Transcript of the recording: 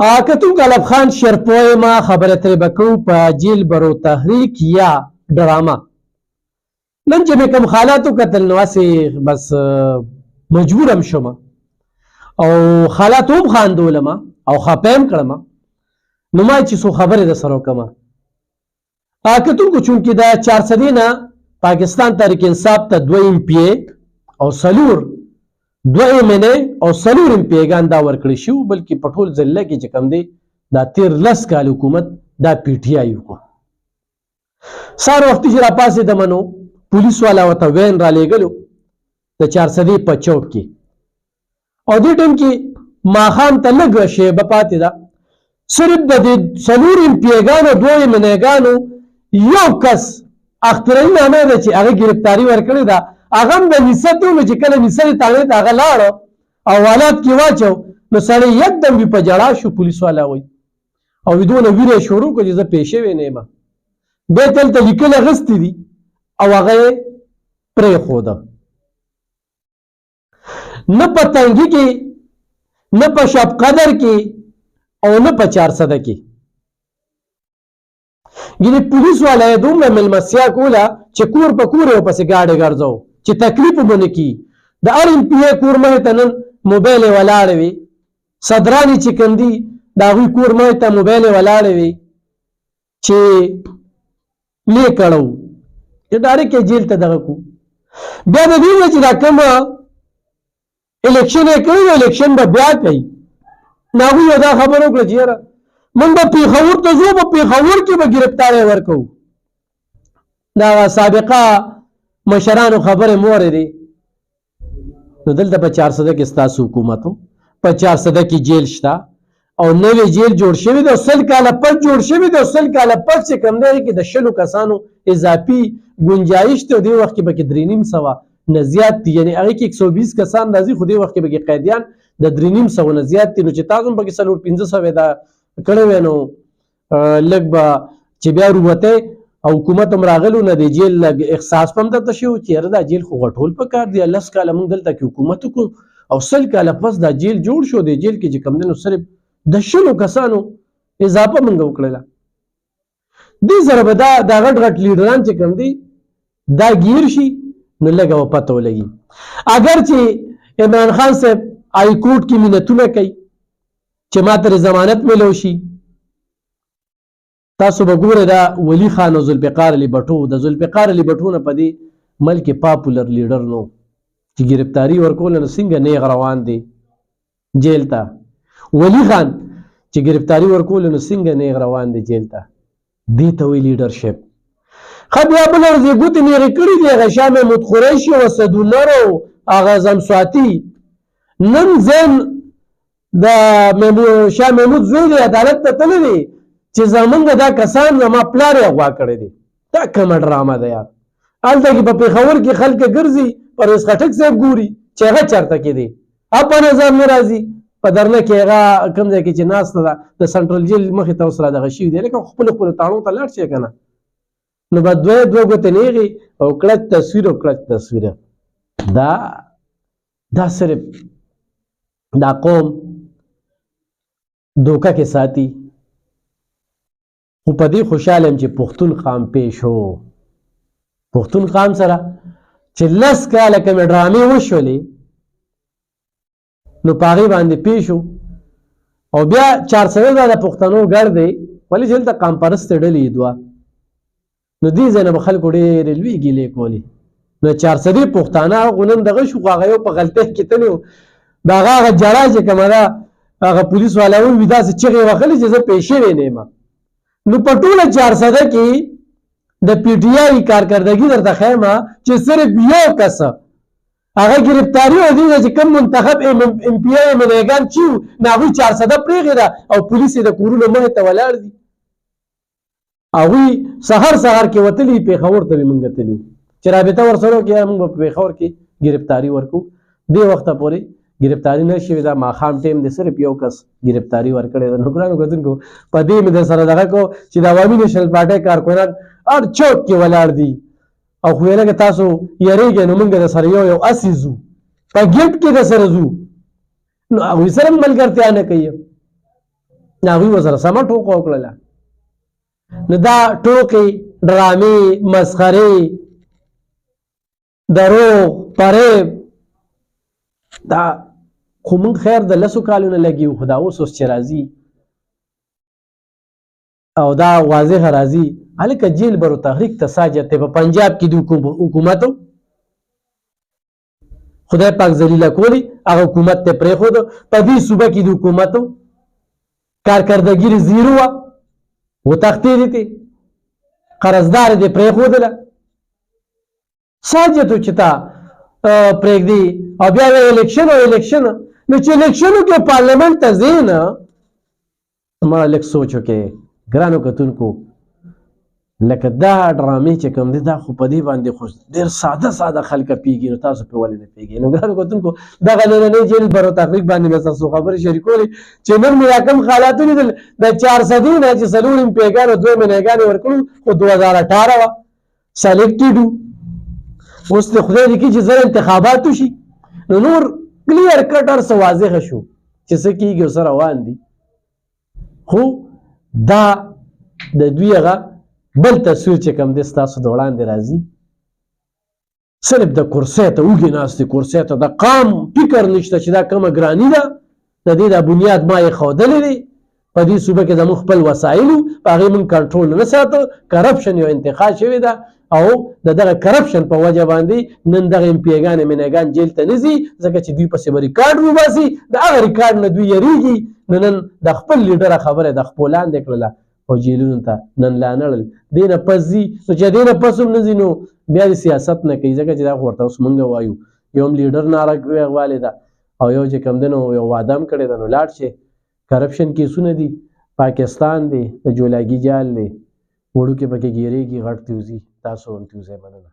کتونکو علب خان شرپوی ما خبره ترې به کوو په جیل برو تحریک یا ډرامه. نن چې مې کوم حالات وکتل نو هسې بس مجبورم شوم او حالات هم خاندولم او خفه هم کړم. نو ما چې څو خبرې در سره وکړم. کتونکو چونکې د 400 نه پاکستان تحریک انصاف ته 2 MP او څلور 2 MNA او څلور MP دا ورکړي شو، بلکې په ټول ضلع کې چې کوم دی دا 13 کال حکومت دا PTI وکړو. سهار وختي چې راپاڅېدم نو پولیس والا ورته وین را لېږلو د 400 په چوک کې، او دې ټایم کې ماښام ته لږ شیبه پاتې ده. صرف د دې 4 MP 2 MNA یو کس اخترعي نامه ده چې هغه ګرفتاري ورکړې ده، هغه هم د نسد و. نو چې کله نسد یې تاړې ته هغه لاړ او حالات کې واچو نو سړی یکدم وي په ژړا شو. پولیس والا وایي او دونه ویره شروع کړه چې زه پېښې وی نه یم. بیا یې دلته لیکل اخیستي دي او هغه یې پرېښوده. نه په تنګي کې، نه په شب قدر کې او نه په 400 کې. ګینې پولیس والا یې دومره مېلمستیا کوله چې کور په کور یې ورپسې ګاډې ګرځو چې تکلیف به نه کي. د هر MP کور مخې ته نن موبایل یې ولاړې وي، صدران چې کوم دي د هغوی کور مخې ته موبایل یې ولاړې وي چې لې کړو چې ډایرکټ یې جیل ته دغه کو. بیا د دې نه چې دا کومه الیکشن یې کړی نو الیکشن به بیا کوي. نو هغوی یو دا خبره وکړه چې یاره موږ به پېښور ته ځو، په پېښور کې به ګرفتاری ورکوو. دا سابقه مشرانو خبرې مې اورېدې. نو دلته په 400 کې ستاسو حکومت و، په 400 کې جیل شته او نوی جیل جوړ شوی دی او 100 کاله پس جوړ شوی دی. او 100 کاله پس چې کوم دی کې د 100 کسانو اضافي گنجایش دی. دې وخت کې به کې 350 نه زیات دي، یعنې هغې کې 120 کسان راځي، خو دې وخت کې به کې قیدیان د 350 نه زیات دي. نو چې تاسو هم پکې 400-500 دا کړی وی نو لږ به چې بیا روبتی او حکومت هم راغلو نه د جیل لږ احساس په هم درته شوی و چې یاره دا جیل خو غټول پکار دی. 10 کاله موږ دلته کې حکومت وکړو او 100 کاله پس دا جیل جوړ شو. د جیل کې چې کوم دی نو صرف د 100 کسانو اضافه موږ وکړله. دې سره به دا غټ غټ لیډران چې کوم دی دا ګیر شي نو لږه به پته ولګي. اگر چې عمران خان صاحب هائی کورټ کې منتونه کوي چې ما ترې ضمانت میلو شي، تاسو به ګوره دا ولی خان او ذوالفقار علي بټو، د ذوالفقار علي بټو نه په دې ملک کې پاپولر لیډر نو چې ګرفتاري ورکول نو څنګه نیغ روان دی جیل ته. ولی خان چې ګرفتاري ورکول نو څنګه نیغ روان دی جیل ته. دې ته وایي لیډرشپ. ښه بیا بله ورځ یې ګوتې نیغې کړي دي هغه شاه محمود قریشي او اسدالله او هغه زمسواتی. نن ځین د شاه محمود زوی دی عدالت ته تللی دی چې زمونږ دا کسان زما پلار یې اغوا کړی دی. دا کومه ډرامه ده یار. هلته کې په پېښور کې خلک ګرځي، پرویز خټک صاحب ګوري چې هغه چېرته کې دی، په نظر نه راځي. په درنه کې هغه کوم ځای کې چې ناسته ده د سنټرل جیل مخې ته اوس را دغه شوي دی، لکه خپلو تاڼو ته لاړ شي که نه نو به دوه ګوتې نیغې او کلچ تصویر او کلچ تصویره. دا صرف دا قوم دوکه کې ساتي. خو په دې خوشحاله یم چې پښتون قام پیش هو. پښتون قام سره چې 10 کاله کومې ډرامې وشولې نو په هغې باندې پیش و. او بیا 400 دا د پښتنو ګډ دی، ولې چې دلته قام پرستې ډلې یې دوه. نو دې ځای نه به خلکو ډېرې لوی ګیلې کولې. نو 400 پښتانه هغه نن دغه شو، خو هغه یو په غلطۍ کې تللی و. د هغه جړا چې کومه ده هغه پولیس والا ووي داسې چغې وهلې چې زه پېښې وی نه یم. نو په ټوله 400 کې د PTI کارکردګي درته ښیم چې صرف یو کس هغه ګرفتاري و دي چې کوم منتخب MP MNA چې وو نو هغوی 400 پرېښې ده او پولیس یې د کورونو مخې ته ولاړ دي. هغوی سهار کې وتلي پېښور ته مې موږ تللي وو چې رابطه ورسره وکړي موږ به په پېښور کې ګرفتاري ورکړو. دې وخته پورې ګرفتاري نه شوې ده. ماښام ټایم دی صرف یو کس ګرفتاري ورکړې ده. نو ګرانو کتونکو په دې مې در سره دغه کو چې د عوامي نیشنل پارټۍ کارکونان هر چوک کې ولاړ دي او خو یې لکه تاسو یریږئ نو موږ در سره یو اسې ځو، په ګیټ کې در سره ځو، نو هغوی سره هم ملګرتیا نه کوي. هغوی ورسره سمه ټوکه وکړله. نو دا ټوکې ډرامې مسخرې دروغ فریب دا خو موږ خیر د 10 کالو نه لګي خو دا اوس چې راځي او دا واضح راځي هلکه جیل برو تحریک ته ساجد دی په پنجاب کې د حکومت خدای پاک ذلیله کولی هغه حکومت ته پرېښود په دې صوبه کې د حکومت کارکردګي زیرو وه وتښتېدې تې قرضدار دې پرېښودله ساجد چې تا پرېږدي او بیا الیکشن نو چې الیکشنو کې پارلمنټ ته ځې نه ما لږ سوچ وکړې ګرانو کتونکو لکه دا ډرامې چې کوم دي دا خو په دې باندې خو ډېر ساده خلک پیږي نو تاسو په ولې نه پیږي نو ګرانو کتونکو دغه نننۍ جیل برو تحقیق باندې مې ستاسو خبرې شریکولې چې نن مې دا کوم حالات ولیدل د 400 نه چې 4 امپیګانو 2 مینګانې ورکړو خو 2018 وه سلیکټډ وو اوس د خدای لیکي چې زر انتخابات وشي نو نور کلیر کټ هر څه واضحه شو چې څه کېږي او څه روان دي خو دا د دوی هغه بل تصویر چې کوم دی ستاسو د وړاندې راځي صرف د کرسۍ ته اوږې ناستې کرسۍ ته د قام فکر نشته چې دا کومه ګراني ده د دې د بنیاد ما یې ښودلی دی په دې صوبه کې زموږ خپل وسایل وو په هغې موږ کنټرول نه ساته کرپشن یو انتقال شوې ده او د دغه کرپشن په وجه باندې نن دغه امپیګان مینګان جیل ته نه ځي ځکه چې دوی پسې به ریکارډ وباسي د هغه ریکارډ نه دوی یریږي نن د خپل لیډره خبره د خپل لاندې کړله او جیلونو ته نن لا نړل دې نه پس ځي نو چې دې نه پس هم نه ځي نو بیا د سیاست نه کوي ځکه چې دا خو ورته اوس موږ وایو یو هم لیډر ناره والې ده او یو چې کوم دی نو یو واده هم کړی ده نو لاړ شي کرپشن کیسونه دي پاکستان دی د جولاګي جال دی وړوکې پکې ګیرېږي غټ تیوزي تاسو هم تیوزئ مننه